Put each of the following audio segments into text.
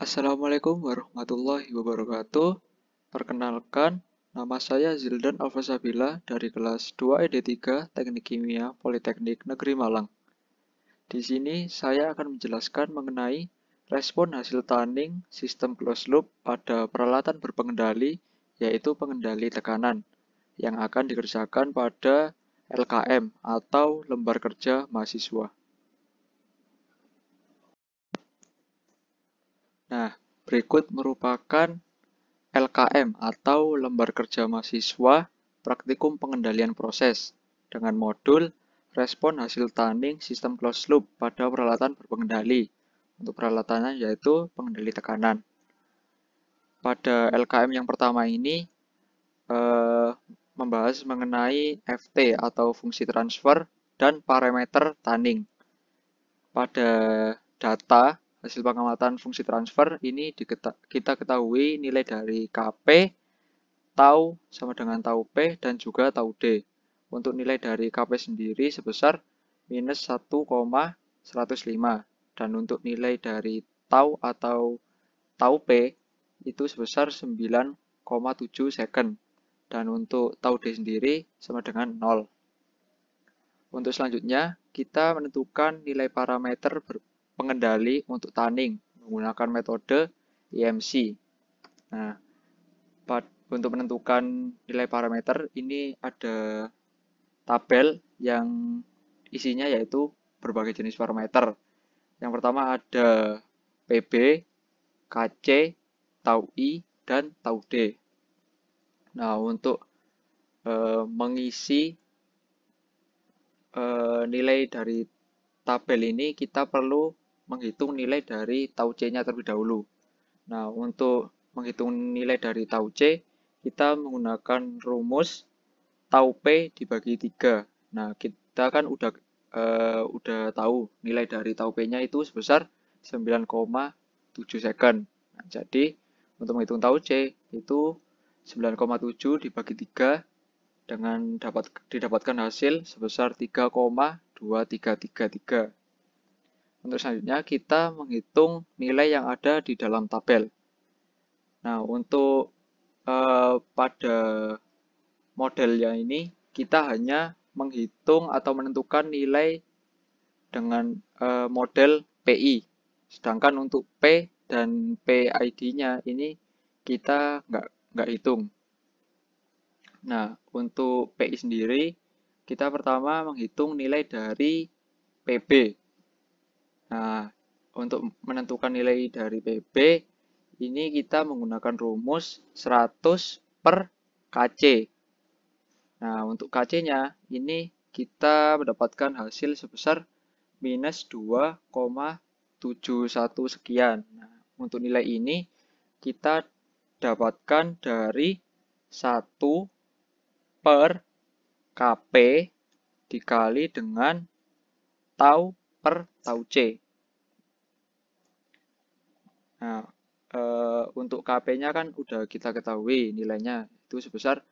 Assalamualaikum warahmatullahi wabarakatuh. Perkenalkan, nama saya Zildan Alfasabila dari kelas 2 ED3 Teknik Kimia Politeknik Negeri Malang. Di sini saya akan menjelaskan mengenai respon hasil tanning sistem closed loop pada peralatan berpengendali, yaitu pengendali tekanan, yang akan dikerjakan pada LKM atau lembar kerja mahasiswa. Nah, berikut merupakan LKM atau Lembar Kerja Mahasiswa Praktikum Pengendalian Proses dengan modul Respon Hasil Tanning Sistem Closed Loop pada peralatan berpengendali. Untuk peralatannya yaitu pengendali tekanan. Pada LKM yang pertama ini eh, membahas mengenai FT atau fungsi transfer dan parameter tanning. Pada data hasil pengamatan fungsi transfer ini kita ketahui nilai dari KP, tau sama dengan tau P dan juga tau D. Untuk nilai dari KP sendiri sebesar minus 1,105 dan untuk nilai dari tau atau tau P itu sebesar 9,7 second dan untuk tau D sendiri sama dengan 0. Untuk selanjutnya, kita menentukan nilai parameter pengendali untuk tanning menggunakan metode EMC. Nah, untuk menentukan nilai parameter ini ada tabel yang isinya yaitu berbagai jenis parameter. Yang pertama ada PB, KC, tau I, dan tau D. Nah, untuk mengisi nilai dari tabel ini kita perlu menghitung nilai dari tau C-nya terlebih dahulu. Nah, untuk menghitung nilai dari tau C, kita menggunakan rumus tau P dibagi 3. Nah, kita kan udah tahu nilai dari tau P-nya itu sebesar 9,7 second. Nah, jadi untuk menghitung tau C itu 9,7 dibagi 3 dengan didapatkan hasil sebesar 3,2333. Untuk selanjutnya kita menghitung nilai yang ada di dalam tabel. Nah, untuk pada modelnya ini kita hanya menghitung atau menentukan nilai dengan model PI. Sedangkan untuk P dan PID-nya ini kita nggak hitung. Nah, untuk PI sendiri kita pertama menghitung nilai dari PB. Nah, untuk menentukan nilai dari PB, ini kita menggunakan rumus 100 per KC. Nah, untuk KC-nya, ini kita mendapatkan hasil sebesar minus 2,71 sekian. Nah, untuk nilai ini, kita dapatkan dari 1 per KP dikali dengan tau per tau C. Nah, untuk KP-nya kan udah kita ketahui nilainya itu sebesar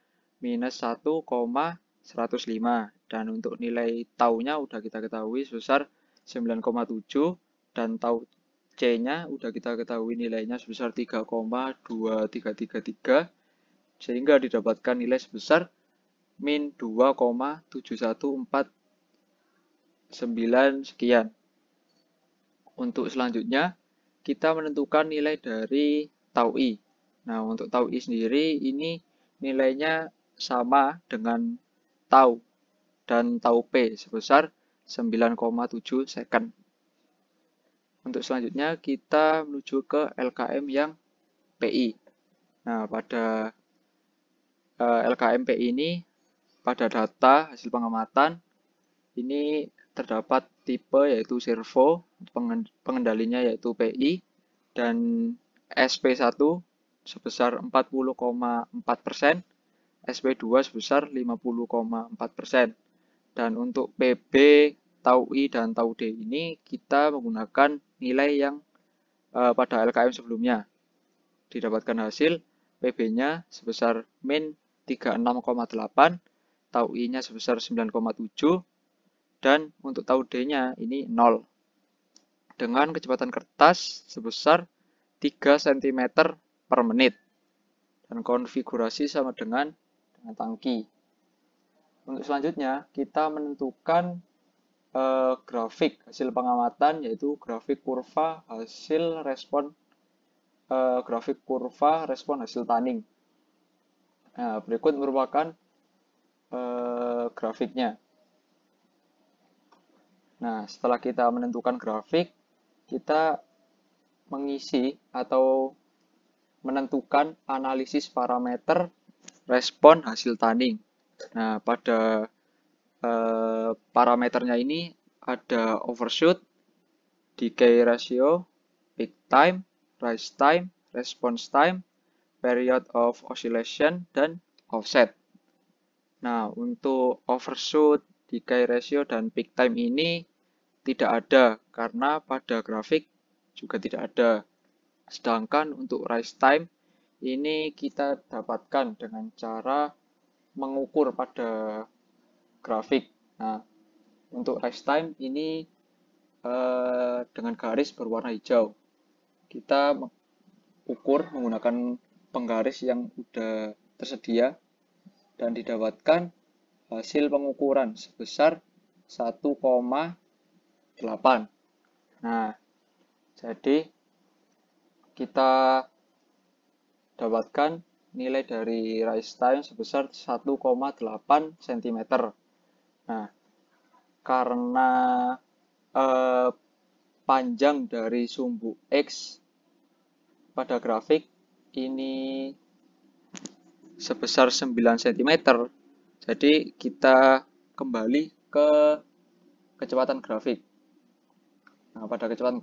minus 1,105 dan untuk nilai taunya udah kita ketahui sebesar 9,7 dan tau C-nya udah kita ketahui nilainya sebesar 3,2333 sehingga didapatkan nilai sebesar min 2,7149 sekian. Untuk selanjutnya kita menentukan nilai dari tau I. Nah, untuk tau I sendiri ini nilainya sama dengan tau dan tau P sebesar 9,7 second. Untuk selanjutnya kita menuju ke LKM yang PI. Nah, pada LKM PI ini pada data hasil pengamatan ini terdapat tipe yaitu servo, pengendalinya yaitu PI, dan SP1 sebesar 40,4%, SP2 sebesar 50,4%. Dan untuk PB, tau I, dan tau D ini kita menggunakan nilai yang pada LKM sebelumnya. Didapatkan hasil PB-nya sebesar min 36,8, tau I-nya sebesar 9,7, dan untuk tau D-nya ini 0. Dengan kecepatan kertas sebesar 3 cm per menit. Dan konfigurasi sama dengan tangki. Untuk selanjutnya, kita menentukan grafik hasil pengamatan, yaitu grafik kurva respon hasil tanning. Nah, berikut merupakan grafiknya. Nah, setelah kita menentukan grafik, kita mengisi atau menentukan analisis parameter respon hasil tanning. Nah, pada parameternya ini ada overshoot, decay ratio, peak time, rise time, response time, period of oscillation, dan offset. Nah, untuk overshoot, decay ratio, dan peak time ini tidak ada karena pada grafik juga tidak ada. Sedangkan untuk rise time ini kita dapatkan dengan cara mengukur pada grafik. Nah, untuk rise time ini dengan garis berwarna hijau. Kita ukur menggunakan penggaris yang sudah tersedia dan didapatkan hasil pengukuran sebesar 1,8. Nah, jadi kita dapatkan nilai dari rise time sebesar 1,8 cm. Nah, karena panjang dari sumbu X pada grafik ini sebesar 9 cm, jadi kita kembali ke kecepatan grafik. Nah, pada kecepatan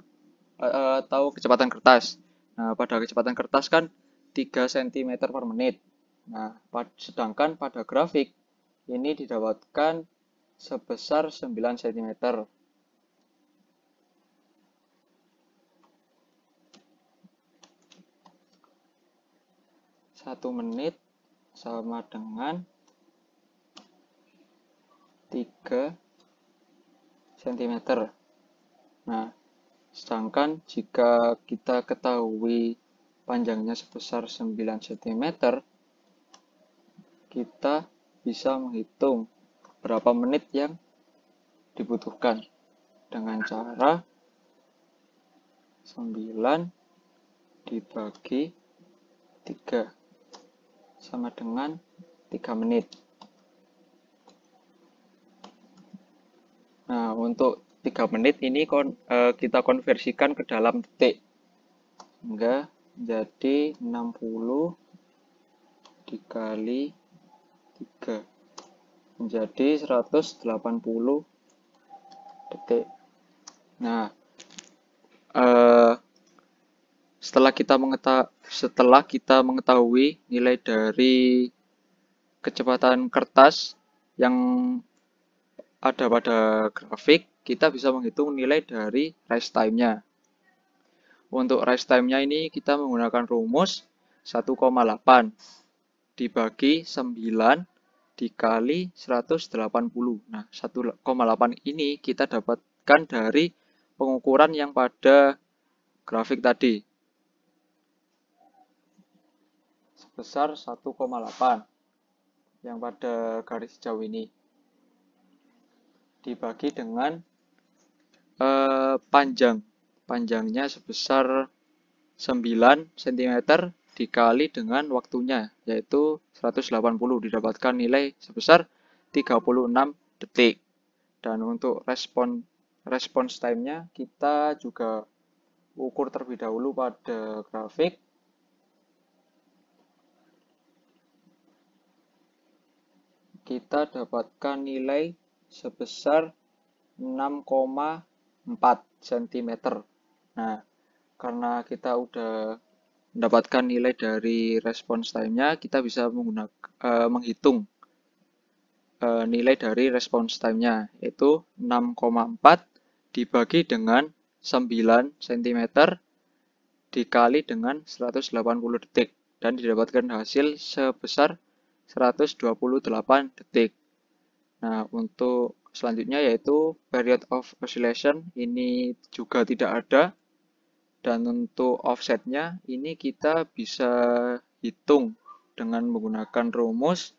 kecepatan kertas. Nah, pada kecepatan kertas kan 3 cm per menit. Nah, sedangkan pada grafik ini didapatkan sebesar 9 cm. 1 menit sama dengan 3 cm. Nah, sedangkan jika kita ketahui panjangnya sebesar 9 cm, kita bisa menghitung berapa menit yang dibutuhkan dengan cara 9 dibagi 3 sama dengan 3 menit. Nah, untuk 3 menit ini kita konversikan ke dalam detik. Sehingga jadi 60 dikali 3 menjadi 180 detik. Nah, setelah kita mengetahui nilai dari kecepatan kertas yang ada pada grafik, kita bisa menghitung nilai dari rise time-nya. Untuk rise time-nya ini kita menggunakan rumus 1,8 dibagi 9 dikali 180. Nah, 1,8 ini kita dapatkan dari pengukuran yang pada grafik tadi. Sebesar 1,8 yang pada garis hijau ini. Dibagi dengan panjangnya sebesar 9 cm dikali dengan waktunya, yaitu 180, didapatkan nilai sebesar 36 detik. Dan untuk response time-nya kita juga ukur terlebih dahulu pada grafik. Kita dapatkan nilai sebesar 6,4 cm. Nah, karena kita udah mendapatkan nilai dari response time-nya, kita bisa menghitung nilai dari response time-nya, yaitu 6,4 dibagi dengan 9 cm dikali dengan 180 detik, dan didapatkan hasil sebesar 128 detik. Nah, untuk selanjutnya yaitu period of oscillation, ini juga tidak ada Dan untuk offsetnya ini kita bisa hitung dengan menggunakan rumus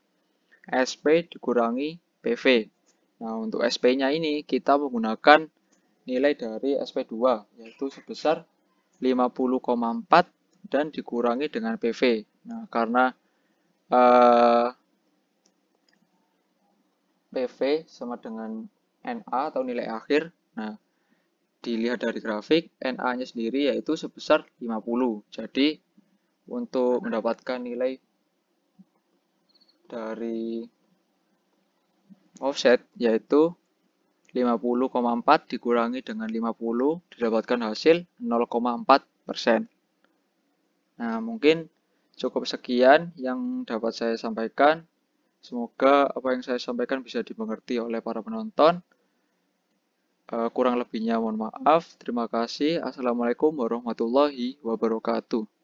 SP dikurangi PV. Nah, untuk SP-nya ini kita menggunakan nilai dari SP2 yaitu sebesar 50,4 dan dikurangi dengan PV. Nah, karena PV sama dengan NA atau nilai akhir. Nah, dilihat dari grafik, NA-nya sendiri yaitu sebesar 50. Jadi, untuk mendapatkan nilai dari offset yaitu 50,4 dikurangi dengan 50 didapatkan hasil 0,4%. Nah, mungkin cukup sekian yang dapat saya sampaikan. Semoga apa yang saya sampaikan bisa dimengerti oleh para penonton. Kurang lebihnya mohon maaf. Terima kasih. Assalamualaikum warahmatullahi wabarakatuh.